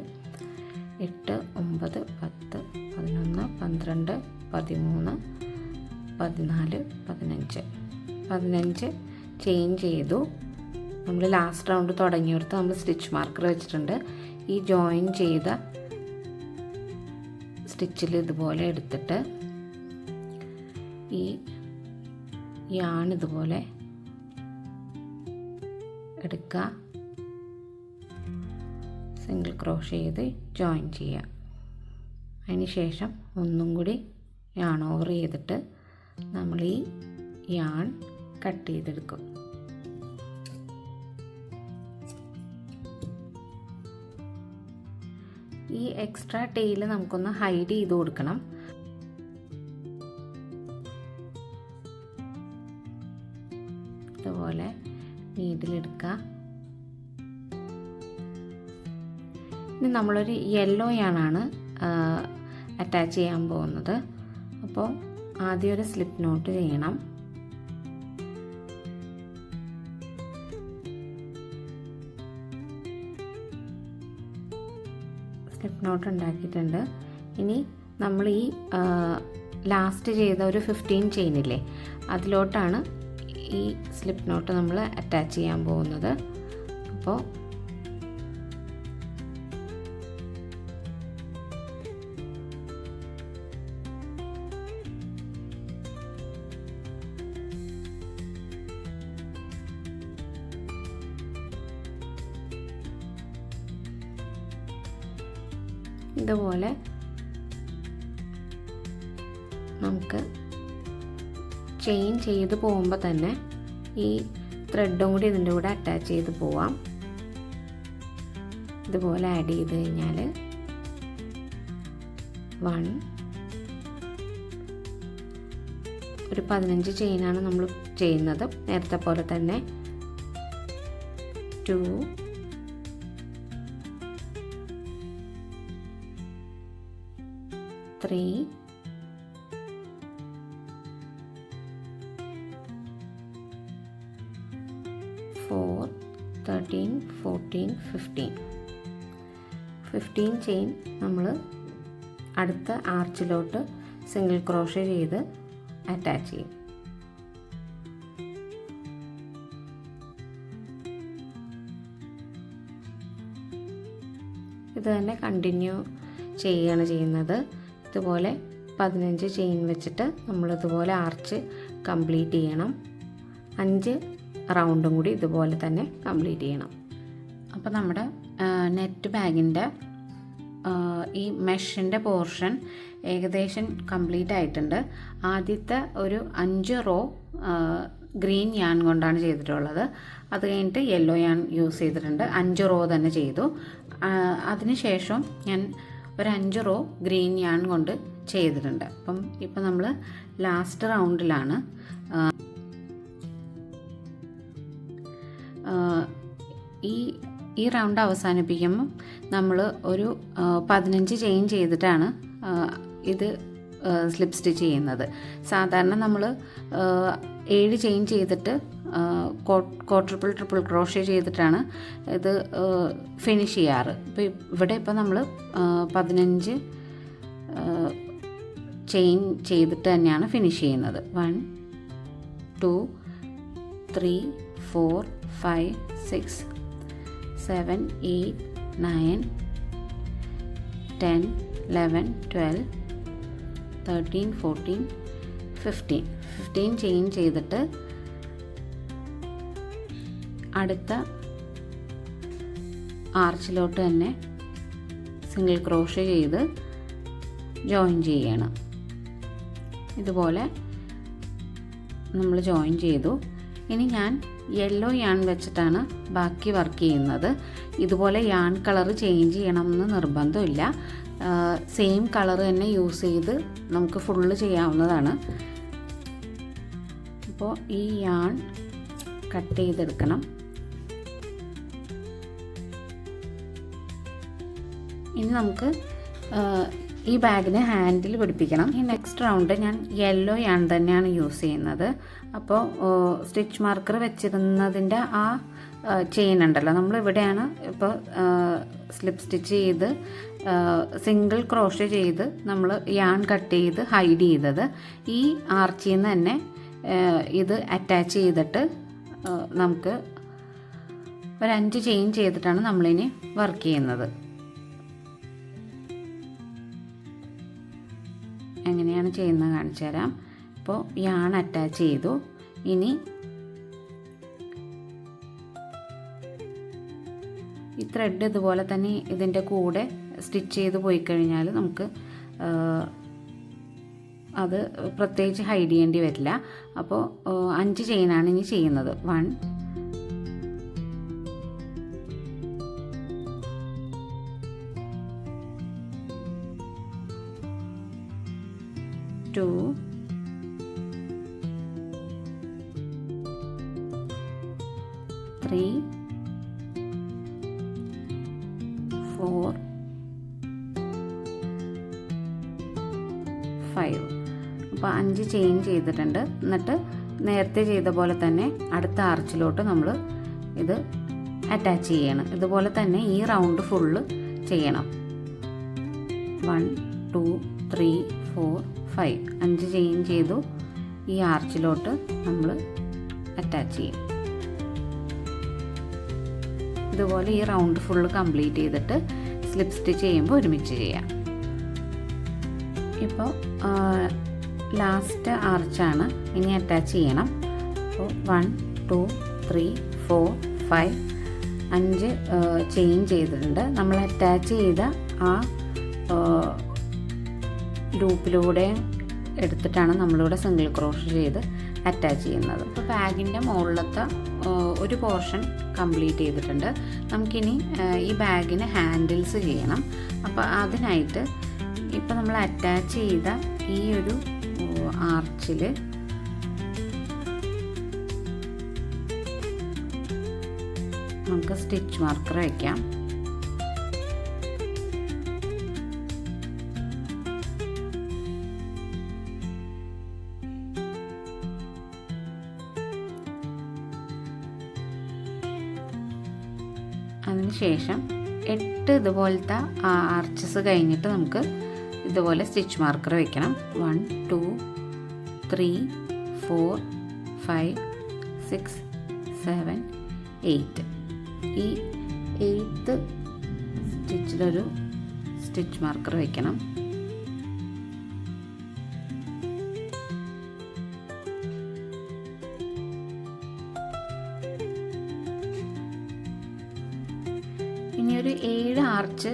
8 9 10 11 12 13 14 15 ചെയിൻ ചെയ്തു. നമ്മൾ ലാസ്റ്റ് റൗണ്ട് തുടങ്ങിയെടുത്ത് നമ്മൾ സ്റ്റിച്ച് മാർക്കർ വെച്ചിട്ടുണ്ട്. ഈ ജോയിൻ ചെയ്ത സ്റ്റിച്ചിൽ ഇതുപോലെ എടുത്തിട്ട് ഈ യാൺ ഇതുപോലെ എടുക്കുക, സിംഗിൾ ക്രോഷ് ചെയ്ത് ജോയിൻ ചെയ്യുക. അതിന് ശേഷം ഒന്നും കൂടി യാൺ ഓവർ ചെയ്തിട്ട് നമ്മൾ ഈ യാൺ കട്ട് ചെയ്തെടുക്കും. ഈ എക്സ്ട്രാ ടെയിൽ നമുക്കൊന്ന് ഹൈഡ് ചെയ്ത് കൊടുക്കണം. ഇതുപോലെ നീഡിലെടുക്കുക. ഇനി നമ്മളൊരു യെല്ലോ യാണാണ് അറ്റാച്ച് ചെയ്യാൻ പോകുന്നത്. അപ്പോൾ ആദ്യം ഒരു സ്ലിപ്പ് നോട്ട് ചെയ്യണം. സ്ലിപ്പ് നോട്ട് ഉണ്ടാക്കിയിട്ടുണ്ട്. ഇനി നമ്മൾ ഈ ലാസ്റ്റ് ചെയ്ത ഒരു 15 ചെയിനില്ലേ, അതിലോട്ടാണ് ഈ സ്ലിപ്പ് നോട്ട് നമ്മൾ അറ്റാച്ച് ചെയ്യാൻ പോകുന്നത്. അപ്പോൾ ഇതുപോലെ നമുക്ക് ചെയിൻ ചെയ്ത് പോകുമ്പോൾ തന്നെ ഈ ത്രെഡും കൂടി ഇതിൻ്റെ കൂടെ അറ്റാച്ച് ചെയ്ത് പോവാം. ഇതുപോലെ ആഡ് ചെയ്ത് കഴിഞ്ഞാൽ 1 ഒരു 15 ചെയിനാണ് നമ്മൾ ചെയ്യുന്നത്. നേരത്തെ പോലെ തന്നെ 2 3 4 13 14 15 ചെയിൻ നമ്മൾ അടുത്ത ആർച്ചിലോട്ട് സിംഗിൾ ക്രോഷേ ചെയ്ത് അറ്റാച്ച് ചെയ്യും. ഇത് തന്നെ കണ്ടിന്യൂ ചെയ്യുകയാണ് ചെയ്യുന്നത്. ഇതുപോലെ 15 ചെയിൻ വെച്ചിട്ട് നമ്മളിതുപോലെ ആർച്ച് കംപ്ലീറ്റ് ചെയ്യണം. 5 റൗണ്ടും കൂടി ഇതുപോലെ തന്നെ കംപ്ലീറ്റ് ചെയ്യണം. അപ്പോൾ നമ്മുടെ നെറ്റ് ബാഗിൻ്റെ ഈ മെഷിൻ്റെ പോർഷൻ ഏകദേശം കംപ്ലീറ്റ് ആയിട്ടുണ്ട്. ആദ്യത്തെ ഒരു 5 റോ ഗ്രീൻ യാൺ കൊണ്ടാണ് ചെയ്തിട്ടുള്ളത്. അത് കഴിഞ്ഞിട്ട് യെല്ലോ യാൺ യൂസ് ചെയ്തിട്ടുണ്ട്. 5 റോ തന്നെ ചെയ്തു. അതിനുശേഷം ഞാൻ ഒരു 5 റോ ഗ്രീൻ യാൺ കൊണ്ട് ചെയ്തിട്ടുണ്ട്. ഇപ്പം നമ്മൾ ലാസ്റ്റ് റൗണ്ടിലാണ്. ഈ റൗണ്ട് അവസാനിപ്പിക്കുമ്പം നമ്മൾ ഒരു 15 ചെയിൻ ചെയ്തിട്ടാണ് ഇത് സ്ലിപ്പ് സ്റ്റിച്ച് ചെയ്യുന്നത്. സാധാരണ നമ്മൾ 7 ചെയിൻ ചെയ്തിട്ട് ക്വാഡ്രപ്പിൾ ട്രിപ്പിൾ ക്രോഷേ ചെയ്തിട്ടാണ് ഇത് ഫിനിഷ് ചെയ്യാറ്. ഇപ്പോൾ നമ്മൾ 15 ചെയിൻ ചെയ്തിട്ട് തന്നെയാണ് ഫിനിഷ് ചെയ്യുന്നത്. 1 2 3 4 5 6 7 8 9 10 11 12 13 14 15 ചെയിൻ ചെയ്തിട്ട് അടുത്ത ആർച്ചിലോട്ട് തന്നെ സിംഗിൾ ക്രോഷേ ചെയ്ത് ജോയിൻ ചെയ്യണം. ഇതുപോലെ നമ്മൾ ജോയിൻ ചെയ്തു. ഇനി ഞാൻ യെല്ലോ യാൺ വെച്ചിട്ടാണ് ബാക്കി വർക്ക് ചെയ്യുന്നത്. ഇതുപോലെ യാൺ കളർ ചേഞ്ച് ചെയ്യണമെന്ന് നിർബന്ധമില്ല. സെയിം കളർ തന്നെ യൂസ് ചെയ്ത് നമുക്ക് ഫുള്ള് ചെയ്യാവുന്നതാണ്. അപ്പോൾ ഈ യാൺ കട്ട് ചെയ്തെടുക്കണം. ഇനി നമുക്ക് ഈ ബാഗിന് ഹാൻഡിൽ പിടിപ്പിക്കണം. ഈ നെക്സ്റ്റ് റൗണ്ട് ഞാൻ യെല്ലോ യാൺ തന്നെയാണ് യൂസ് ചെയ്യുന്നത്. അപ്പോൾ സ്റ്റിച്ച് മാർക്കർ വെച്ചിരുന്നതിൻ്റെ ആ ചെയിൻ ഉണ്ടല്ലോ, നമ്മളിവിടെയാണ് ഇപ്പോൾ സ്ലിപ്പ് സ്റ്റിച്ച് ചെയ്ത് സിംഗിൾ ക്രോഷേ ചെയ്ത് നമ്മൾ യാൺ കട്ട് ചെയ്ത് ഹൈഡ് ചെയ്തത്. ഈ ആർച്ചിൽ നിന്ന് തന്നെ ഇത് അറ്റാച്ച് ചെയ്തിട്ട് നമുക്ക് ഒരു 5 ചെയിൻ ചെയ്തിട്ടാണ് നമ്മളിനി വർക്ക് ചെയ്യുന്നത്. എങ്ങനെയാണ് ചെയ്യുന്നത് കാണിച്ചു തരാം. ഇപ്പോൾ യാൺ അറ്റാച്ച് ചെയ്തു. ഇനി ഈ ത്രെഡ് ഇതുപോലെ തന്നെ ഇതിൻ്റെ കൂടെ സ്റ്റിച്ച് ചെയ്ത് പോയി കഴിഞ്ഞാൽ നമുക്ക് അത് പ്രത്യേകിച്ച് ഹൈഡ് ചെയ്യേണ്ടി വരില്ല. അപ്പോൾ 5 ചെയിനാണ് ഇനി ചെയ്യുന്നത്. 1 2 3 4 5. അപ്പോൾ 5 ചെയിൻ ചെയ്തിട്ടുണ്ട്. എന്നിട്ട് നേരത്തെ ചെയ്ത പോലെ തന്നെ അടുത്ത ആർച്ചിലോട്ട് നമ്മൾ ഇത് അറ്റാച്ച് ചെയ്യണം. ഇതുപോലെ തന്നെ ഈ റൗണ്ട് ഫുള്ള് ചെയ്യണം. 1 2 3 4 5 5 ചെയിൻ ചെയ്തു. ഈ ആർച്ചിലോട്ട് നമ്മൾ അറ്റാച്ച് ചെയ്യും. ഇതുപോലെ ഈ റൗണ്ട് ഫുള്ള് കംപ്ലീറ്റ് ചെയ്തിട്ട് സ്ലിപ്പ് സ്റ്റിച്ച് ചെയ്യുമ്പോൾ ഒരുമിച്ച് ചെയ്യാം. ഇപ്പോൾ ലാസ്റ്റ് ആർച്ചാണ് ഇനി അറ്റാച്ച് ചെയ്യണം. അപ്പോൾ 1 2 3 4 5 5 ചെയിൻ ചെയ്തിട്ടുണ്ട്. നമ്മൾ അറ്റാച്ച് ചെയ്ത ആ ലൂപ്പിലൂടെ എടുത്തിട്ടാണ് നമ്മളിവിടെ സിംഗിൾ ക്രോഷ് ചെയ്ത് അറ്റാച്ച് ചെയ്യുന്നത്. അപ്പോൾ ബാഗിൻ്റെ മുകളിലത്തെ ഒരു പോർഷൻ കംപ്ലീറ്റ് ചെയ്തിട്ടുണ്ട്. നമുക്കിനി ഈ ബാഗിന് ഹാൻഡിൽസ് ചെയ്യണം. അപ്പോൾ അതിനായിട്ട് ഇപ്പോൾ നമ്മൾ അറ്റാച്ച് ചെയ്ത ഈ ഒരു ആർച്ചിൽ നമുക്ക് സ്റ്റിച്ച് മാർക്കർ വയ്ക്കാം. അതിനുശേഷം 8 ഇതുപോലത്തെ ആർച്ചസ് കഴിഞ്ഞിട്ട് നമുക്ക് ഇതുപോലെ സ്റ്റിച്ച് മാർക്കർ വയ്ക്കണം. 1 2 3 4 5 6 7 8. ഈ 8th സ്റ്റിച്ചിലൊരു സ്റ്റിച്ച് മാർക്കർ വയ്ക്കണം. ഇനി ഒരു 7 ആർച്ച്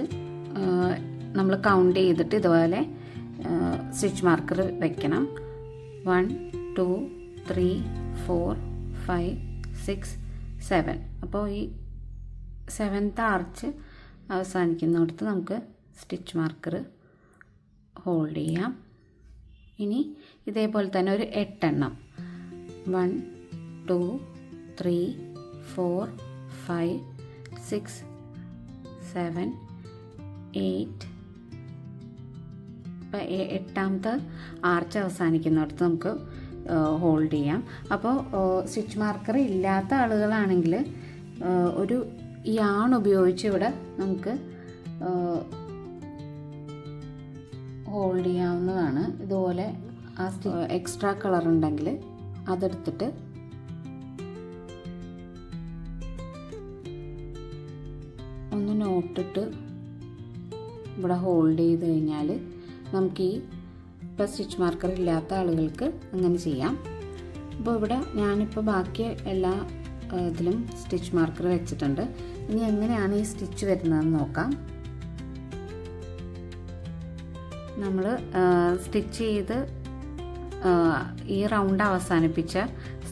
നമ്മൾ കൗണ്ട് ചെയ്തിട്ട് ഇതുപോലെ സ്റ്റിച്ച് മാർക്കർ വയ്ക്കണം. 1 2 3 4 5 6 7. അപ്പോൾ ഈ 7th ആർച്ച് അവസാനിക്കുന്നിടത്ത് നമുക്ക് സ്റ്റിച്ച് മാർക്കർ ഹോൾഡ് ചെയ്യാം. ഇനി ഇതേപോലെ തന്നെ ഒരു 8 എണ്ണം 1 2 3 4 5 6 7 8. ഇപ്പോൾ 8ാമത്തെ ആർച്ച് അവസാനിക്കുന്നിടത്ത് നമുക്ക് ഹോൾഡ് ചെയ്യാം. അപ്പോൾ സ്റ്റിച്ച് മാർക്കർ ഇല്ലാത്ത ആളുകളാണെങ്കിൽ ഒരു യാൺ ഉപയോഗിച്ച് ഇവിടെ നമുക്ക് ഹോൾഡ് ചെയ്യാവുന്നതാണ്. ഇതുപോലെ ആ എക്സ്ട്രാ കളർ ഉണ്ടെങ്കിൽ അതെടുത്തിട്ട് ഒന്ന് നോട്ടിട്ട് ഇവിടെ ഹോൾഡ് ചെയ്ത് കഴിഞ്ഞാൽ നമുക്ക് ഈ ഇപ്പോൾ സ്റ്റിച്ച് മാർക്കർ ഇല്ലാത്ത ആളുകൾക്ക് അങ്ങനെ ചെയ്യാം. അപ്പോൾ ഇവിടെ ഞാനിപ്പോൾ ബാക്കി എല്ലാ ഇതിലും സ്റ്റിച്ച് മാർക്കർ വെച്ചിട്ടുണ്ട്. ഇനി എങ്ങനെയാണ് ഈ സ്റ്റിച്ച് വരുന്നതെന്ന് നോക്കാം. നമ്മൾ സ്റ്റിച്ച് ചെയ്ത് ഈ റൗണ്ട് അവസാനിപ്പിച്ച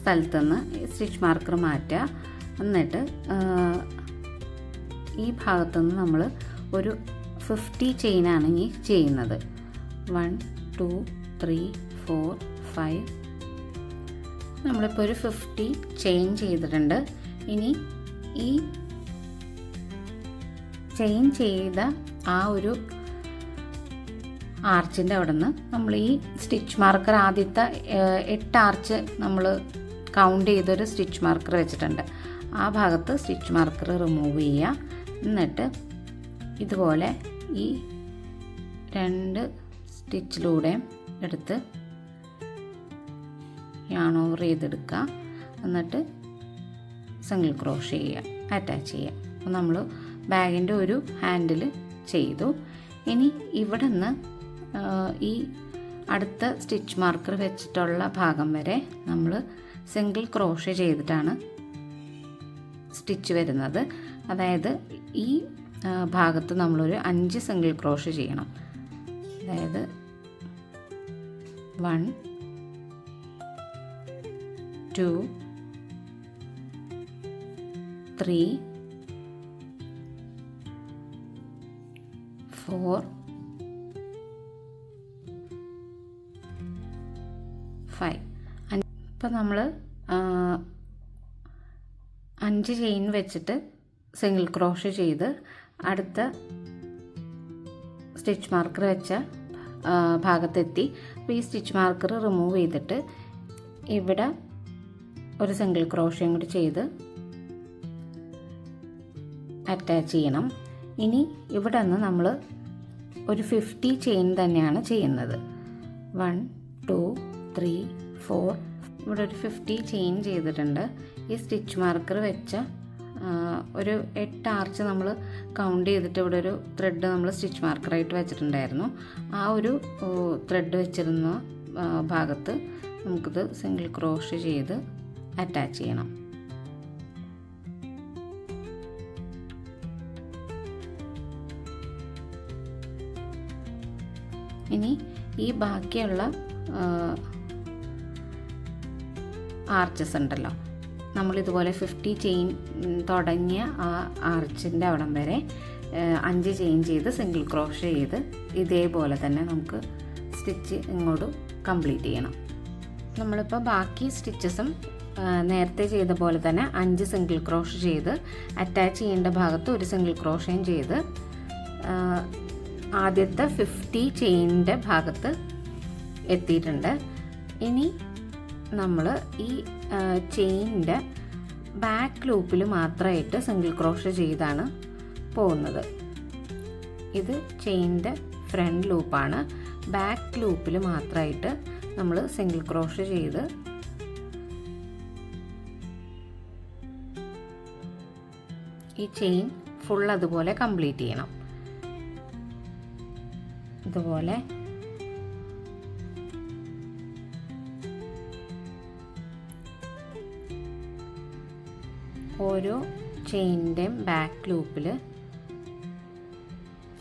സ്ഥലത്തുനിന്ന് സ്റ്റിച്ച് മാർക്കർ മാറ്റുക. എന്നിട്ട് ഈ ഭാഗത്തുനിന്ന് നമ്മൾ ഒരു 50 ചെയിനാണ് ഇനി ചെയ്യുന്നത്. 1 2 3 4 5. നമ്മളിപ്പോൾ ഒരു 50 ചെയിൻ ചെയ്തിട്ടുണ്ട്. ഇനി ഈ ചെയിൻ ചെയ്ത ആ ഒരു ആർച്ചിൻ്റെ അവിടെ നിന്ന് നമ്മൾ ഈ സ്റ്റിച്ച് മാർക്കർ ആദ്യത്തെ 8 ആർച്ച് നമ്മൾ കൗണ്ട് ചെയ്തൊരു സ്റ്റിച്ച് മാർക്കർ വെച്ചിട്ടുണ്ട്. ആ ഭാഗത്ത് സ്റ്റിച്ച് മാർക്കർ റിമൂവ് ചെയ്യുക. എന്നിട്ട് ഇതുപോലെ ഈ 2 സ്റ്റിച്ചിലൂടെ എടുത്ത് യാൺ ഓവർ ചെയ്തെടുക്കുക. എന്നിട്ട് സിംഗിൾ ക്രോഷ് ചെയ്യുക, അറ്റാച്ച് ചെയ്യുക. അപ്പോൾ നമ്മൾ ബാഗിൻ്റെ ഒരു ഹാൻഡിൽ ചെയ്തു. ഇനി ഇവിടെ നിന്ന് ഈ അടുത്ത സ്റ്റിച്ച് മാർക്കർ വെച്ചിട്ടുള്ള ഭാഗം വരെ നമ്മൾ സിംഗിൾ ക്രോഷ് ചെയ്തിട്ടാണ് സ്റ്റിച്ച് വരുന്നത്. അതായത് ഈ ഭാഗത്ത് നമ്മളൊരു 5 സിംഗിൾ ക്രോഷ് ചെയ്യണം. അതായത് 1 2 3 4 5. ഇപ്പം നമ്മൾ 5 ചെയിൻ വെച്ചിട്ട് സിംഗിൾ ക്രോഷേ ചെയ്ത് അടുത്ത സ്റ്റിച്ച് മാർക്കർ വെച്ച ഭാഗത്തെത്തി. അപ്പോൾ ഈ സ്റ്റിച്ച് മാർക്കർ റിമൂവ് ചെയ്തിട്ട് ഇവിടെ ഒരു സിംഗിൾ ക്രോഷയും കൂടി ചെയ്ത് അറ്റാച്ച് ചെയ്യണം. ഇനി ഇവിടെ നിന്ന് നമ്മൾ ഒരു 50 ചെയിൻ തന്നെയാണ് ചെയ്യുന്നത്. 1 2 3 4. ഇവിടെ ഒരു 50 ചെയിൻ ചെയ്തിട്ടുണ്ട്. ഈ സ്റ്റിച്ച് മാർക്കർ വെച്ച ഒരു 8 ആർച്ച് നമ്മൾ കൗണ്ട് ചെയ്തിട്ട് ഇവിടെ ഒരു ത്രെഡ് നമ്മൾ സ്റ്റിച്ച് മാർക്കറായിട്ട് വെച്ചിട്ടുണ്ടായിരുന്നു. ആ ഒരു ത്രെഡ് വെച്ചിരുന്ന ഭാഗത്ത് നമുക്കിത് സിംഗിൾ ക്രോഷേ ചെയ്ത് അറ്റാച്ച് ചെയ്യണം. ഇനി ഈ ബാക്കിയുള്ള ആർച്ചസ് ഉണ്ടല്ലോ, നമ്മളിതുപോലെ 50 ചെയിൻ തുടങ്ങിയ ആ ആർച്ചിൻ്റെ അവിടം വരെ 5 ചെയിൻ ചെയ്ത് സിംഗിൾ ക്രോഷേ ചെയ്ത് ഇതേപോലെ തന്നെ നമുക്ക് സ്റ്റിച്ച് ഇങ്ങോട്ട് കംപ്ലീറ്റ് ചെയ്യണം. നമ്മളിപ്പോൾ ബാക്കി സ്റ്റിച്ചസും നേരത്തെ ചെയ്ത പോലെ തന്നെ 5 സിംഗിൾ ക്രോഷേ ചെയ്ത് അറ്റാച്ച് ചെയ്യേണ്ട ഭാഗത്ത് ഒരു സിംഗിൾ ക്രോഷയും ചെയ്ത് ആദ്യത്തെ 50 ചെയിനിൻ്റെ ഭാഗത്ത് എത്തിയിട്ടുണ്ട്. ഇനി നമ്മൾ ഈ ചെയിനിൻ്റെ ബാക്ക് ലൂപ്പിൽ മാത്രമായിട്ട് സിംഗിൾ ക്രോഷേ ചെയ്താണ് പോകുന്നത്. ഇത് ചെയിനിൻ്റെ ഫ്രണ്ട് ലൂപ്പാണ്. ബാക്ക് ലൂപ്പിൽ മാത്രമായിട്ട് നമ്മൾ സിംഗിൾ ക്രോഷേ ചെയ്ത് ഈ ചെയിൻ ഫുൾ അതുപോലെ കംപ്ലീറ്റ് ചെയ്യണം. ഇതുപോലെ ഓരോ ചെയിനിൻ്റെയും ബാക്ക് ലൂപ്പിൽ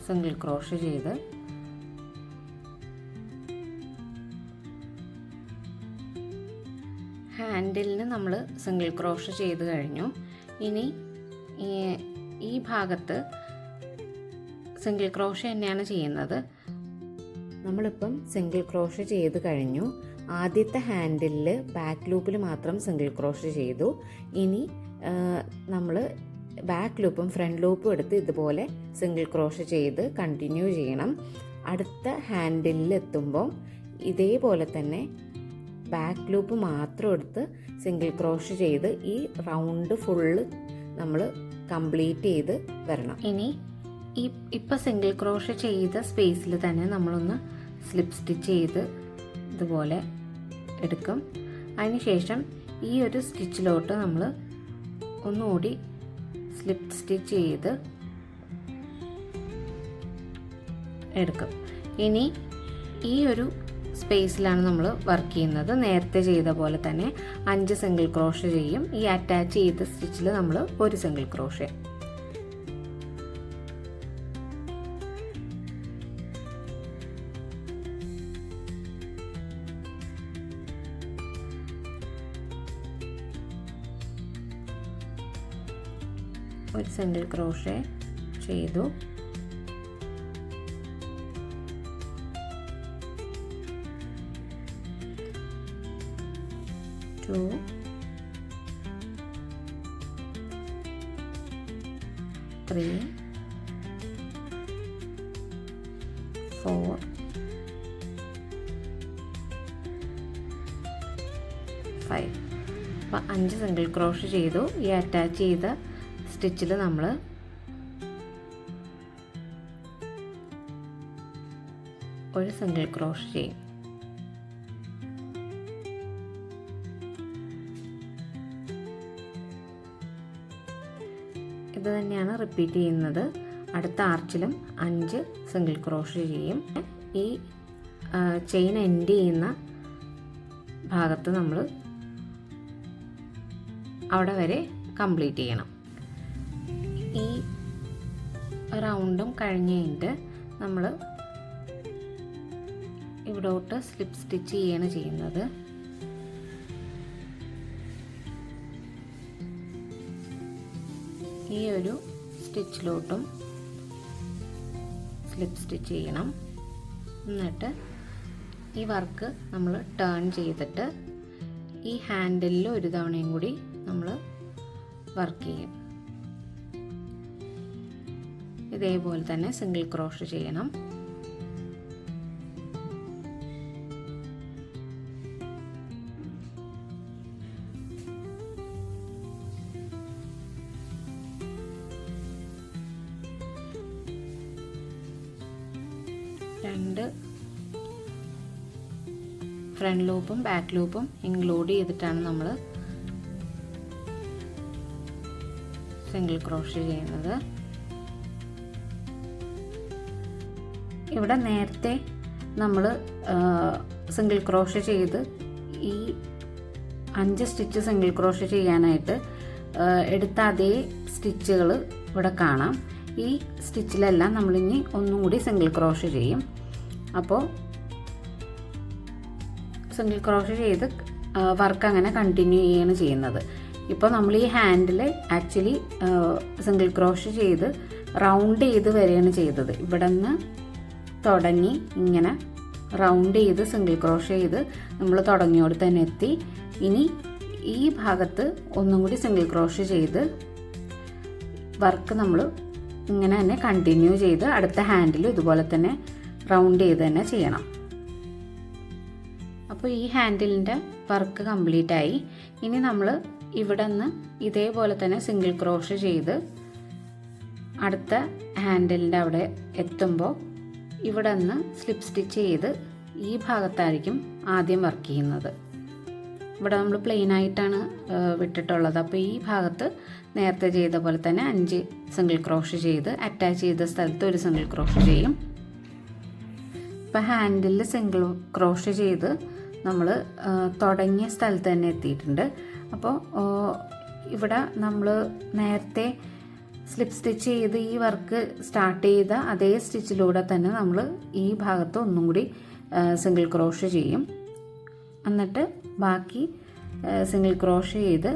സിംഗിൾ ക്രോഷേ ചെയ്ത് ഹാൻഡിലിന് നമ്മൾ സിംഗിൾ ക്രോഷേ ചെയ്ത് കഴിഞ്ഞു. ഇനി ഈ ഭാഗത്ത് സിംഗിൾ ക്രോഷേ തന്നെയാണ് ചെയ്യുന്നത്. നമ്മളിപ്പം സിംഗിൾ ക്രോഷേ ചെയ്ത് കഴിഞ്ഞു. ആദ്യത്തെ ഹാൻഡിലിൽ ബാക്ക് ലൂപ്പിൽ മാത്രം സിംഗിൾ ക്രോഷേ ചെയ്തു. ഇനി നമ്മൾ ബാക്ക് ലൂപ്പും ഫ്രണ്ട് ലൂപ്പും എടുത്ത് ഇതുപോലെ സിംഗിൾ ക്രോഷേ ചെയ്ത് കണ്ടിന്യൂ ചെയ്യണം. അടുത്ത ഹാൻഡിലിൽ എത്തുമ്പോൾ ഇതേപോലെ തന്നെ ബാക്ക് ലൂപ്പ് മാത്രം എടുത്ത് സിംഗിൾ ക്രോഷേ ചെയ്ത് ഈ റൗണ്ട് ഫുള്ള് നമ്മൾ കംപ്ലീറ്റ് ചെയ്ത് വരണം. ഇനി ഇപ്പം സിംഗിൾ ക്രോഷേ ചെയ്ത സ്പേസിൽ തന്നെ നമ്മളൊന്ന് സ്ലിപ്പ് സ്റ്റിച്ച് ചെയ്ത് ഇതുപോലെ എടുക്കും. അതിനുശേഷം ഈ ഒരു സ്റ്റിച്ചിലോട്ട് നമ്മൾ ഒന്നുകൂടി സ്ലിപ്പ് സ്റ്റിച്ച് ചെയ്ത് എടുക്കും. ഇനി ഈ ഒരു സ്പേസിലാണ് നമ്മൾ വർക്ക് ചെയ്യുന്നത്. നേരത്തെ ചെയ്ത പോലെ തന്നെ 5 സിംഗിൾ ക്രോഷേ ചെയ്യും. ഈ അറ്റാച്ച് ചെയ്ത സ്റ്റിച്ചിൽ നമ്മൾ ഒരു സിംഗിൾ ക്രോഷേ. ഒരു സിംഗിൾ ക്രോഷേ ചെയ്തു. ടു 3 4 5. അപ്പോൾ 5 സിംഗിൾ ക്രോഷേ ചെയ്തു. ഈ അറ്റാച്ച് ചെയ്ത സ്റ്റിച്ചിൽ നമ്മൾ ഒരു സിംഗിൾ ക്രോഷേ ചെയ്യും. ഇത് തന്നെയാണ് റിപ്പീറ്റ് ചെയ്യുന്നത്. അടുത്ത ആർച്ചിലും 5 സിംഗിൾ ക്രോഷേ ചെയ്യും. ഈ ചെയിൻ എൻഡ് ചെയ്യുന്ന ഭാഗത്ത് നമ്മൾ അവിടെ വരെ കംപ്ലീറ്റ് ചെയ്യണം. ഈ റൗണ്ടും കഴിഞ്ഞ് കഴിഞ്ഞിട്ട് നമ്മൾ ഇവിടോട്ട് സ്ലിപ്പ് സ്റ്റിച്ച് ചെയ്യാണ് ചെയ്യുന്നത്. ഈ ഒരു സ്റ്റിച്ചിലോട്ടും സ്ലിപ്പ് സ്റ്റിച്ച് ചെയ്യണം. എന്നിട്ട് ഈ വർക്ക് നമ്മൾ ടേൺ ചെയ്തിട്ട് ഈ ഹാൻഡിലിൽ ഒരു തവണയും കൂടി നമ്മൾ വർക്ക് ചെയ്യും. ഇതേപോലെ തന്നെ സിംഗിൾ ക്രോഷ് ചെയ്യണം. രണ്ട് ഫ്രണ്ട് ലൂപ്പും ബാക്ക് ലൂപ്പും ഇൻക്ലൂഡ് ചെയ്തിട്ടാണ് നമ്മൾ സിംഗിൾ ക്രോഷ് ചെയ്യുന്നത്. ഇവിടെ നേരത്തെ നമ്മൾ സിംഗിൾ ക്രോഷ് ചെയ്ത് ഈ 5 സ്റ്റിച്ച് സിംഗിൾ ക്രോഷ് ചെയ്യാനായിട്ട് എടുത്ത അതേ സ്റ്റിച്ചുകൾ ഇവിടെ കാണാം. ഈ സ്റ്റിച്ചിലെല്ലാം നമ്മളിനി ഒന്നും കൂടി സിംഗിൾ ക്രോഷ് ചെയ്യും. അപ്പോൾ സിംഗിൾ ക്രോഷ് ചെയ്ത് വർക്ക് അങ്ങനെ കണ്ടിന്യൂ ചെയ്യാണ് ചെയ്യുന്നത്. ഇപ്പോൾ നമ്മൾ ഈ ഹാൻഡിൽ ആക്ച്വലി സിംഗിൾ ക്രോഷ് ചെയ്ത് റൗണ്ട് ചെയ്ത് വരികയാണ് ചെയ്തത്. ഇവിടെ നിന്ന് തുടങ്ങി ഇങ്ങനെ റൗണ്ട് ചെയ്ത് സിംഗിൾ ക്രോഷ് ചെയ്ത് നമ്മൾ തുടങ്ങിയോട് തന്നെ എത്തി. ഇനി ഈ ഭാഗത്ത് ഒന്നും കൂടി സിംഗിൾ ക്രോഷ് ചെയ്ത് വർക്ക് നമ്മൾ ഇങ്ങനെ തന്നെ കണ്ടിന്യൂ ചെയ്ത് അടുത്ത ഹാൻഡിൽ ഇതുപോലെ തന്നെ റൗണ്ട് ചെയ്ത് തന്നെ ചെയ്യണം. അപ്പോൾ ഈ ഹാൻഡിലിൻ്റെ വർക്ക് കംപ്ലീറ്റ് ആയി. ഇനി നമ്മൾ ഇവിടെ നിന്ന് ഇതേപോലെ തന്നെ സിംഗിൾ ക്രോഷ് ചെയ്ത് അടുത്ത ഹാൻഡിലിൻ്റെ അവിടെ എത്തുമ്പോൾ ഇവിടെ നിന്ന് സ്ലിപ്പ് സ്റ്റിച്ച് ചെയ്ത് ഈ ഭാഗത്തായിരിക്കും ആദ്യം വർക്ക് ചെയ്യുന്നത്. ഇവിടെ നമ്മൾ പ്ലെയിൻ ആയിട്ടാണ് വിട്ടിട്ടുള്ളത്. അപ്പോൾ ഈ ഭാഗത്ത് നേരത്തെ ചെയ്ത പോലെ തന്നെ 5 സിംഗിൾ ക്രോഷ് ചെയ്ത് അറ്റാച്ച് ചെയ്ത സ്ഥലത്ത് ഒരു സിംഗിൾ ക്രോഷ് ചെയ്യും. ഇപ്പോൾ ഹാൻഡിൽ സിംഗിൾ ക്രോഷ് ചെയ്ത് നമ്മൾ തുടങ്ങിയ സ്ഥലത്ത് തന്നെ എത്തിയിട്ടുണ്ട്. അപ്പോൾ ഇവിടെ നമ്മൾ നേരത്തെ സ്ലിപ്പ് സ്റ്റിച്ച് ചെയ്ത് ഈ വർക്ക് സ്റ്റാർട്ട് ചെയ്ത അതേ സ്റ്റിച്ചിലൂടെ തന്നെ നമ്മൾ ഈ ഭാഗത്ത് ഒന്നും കൂടി സിംഗിൾ ക്രോഷ് ചെയ്യും. എന്നിട്ട് ബാക്കി സിംഗിൾ ക്രോഷ് ചെയ്ത്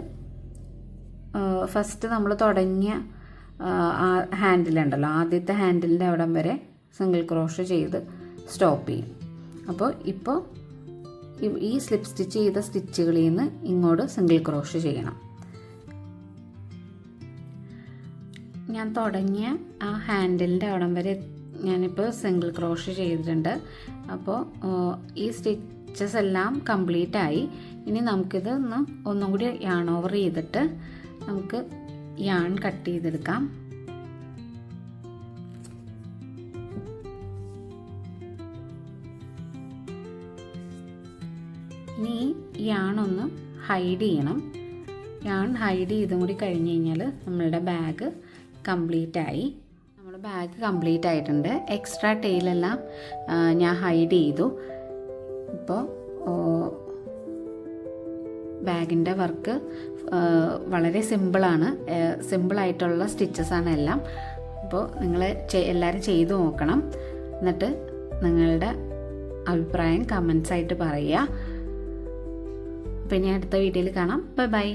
ഫസ്റ്റ് നമ്മൾ തുടങ്ങിയ ഹാൻഡിലുണ്ടല്ലോ, ആദ്യത്തെ ഹാൻഡിലിൻ്റെ അവിടം വരെ സിംഗിൾ ക്രോഷ് ചെയ്ത് സ്റ്റോപ്പ് ചെയ്യും. അപ്പോൾ ഇപ്പോൾ ഈ സ്ലിപ്പ് സ്റ്റിച്ച് ചെയ്ത സ്റ്റിച്ചുകളിൽ നിന്ന് ഇങ്ങോട്ട് സിംഗിൾ ക്രോഷ് ചെയ്യണം. ഞാൻ തുടങ്ങിയ ആ ഹാൻഡിലിൻ്റെ അവിടം വരെ ഞാനിപ്പോൾ സിംഗിൾ ക്രോഷ് ചെയ്തിട്ടുണ്ട്. അപ്പോൾ ഈ സ്റ്റിച്ചസ് എല്ലാം കംപ്ലീറ്റ് ആയി. ഇനി നമുക്കിത് ഒന്നും കൂടി യാൺ ഓവർ ചെയ്തിട്ട് നമുക്ക് യാൺ കട്ട് ചെയ്തെടുക്കാം. ഇനി ഈ യാണൊന്ന് ഹൈഡ് ചെയ്യണം. യാൺ ഹൈഡ് ചെയ്തും കൂടി കഴിഞ്ഞ് കഴിഞ്ഞാൽ നമ്മളുടെ ബാഗ് കംപ്ലീറ്റ് ആയി. നമ്മുടെ ബാഗ് കംപ്ലീറ്റ് ആയിട്ടുണ്ട്. എക്സ്ട്രാ ടെയിലെല്ലാം ഞാൻ ഹൈഡ് ചെയ്തു. ഇപ്പോൾ ബാഗിൻ്റെ വർക്ക് വളരെ സിമ്പിളാണ്. സിമ്പിളായിട്ടുള്ള സ്റ്റിച്ചസാണ് എല്ലാം. അപ്പോൾ നിങ്ങൾ എല്ലാവരും ചെയ്തു നോക്കണം. എന്നിട്ട് നിങ്ങളുടെ അഭിപ്രായം കമൻസ് ആയിട്ട് പറയുക. പിന്നെ അടുത്ത വീഡിയോയിൽ കാണാം. Bye bye.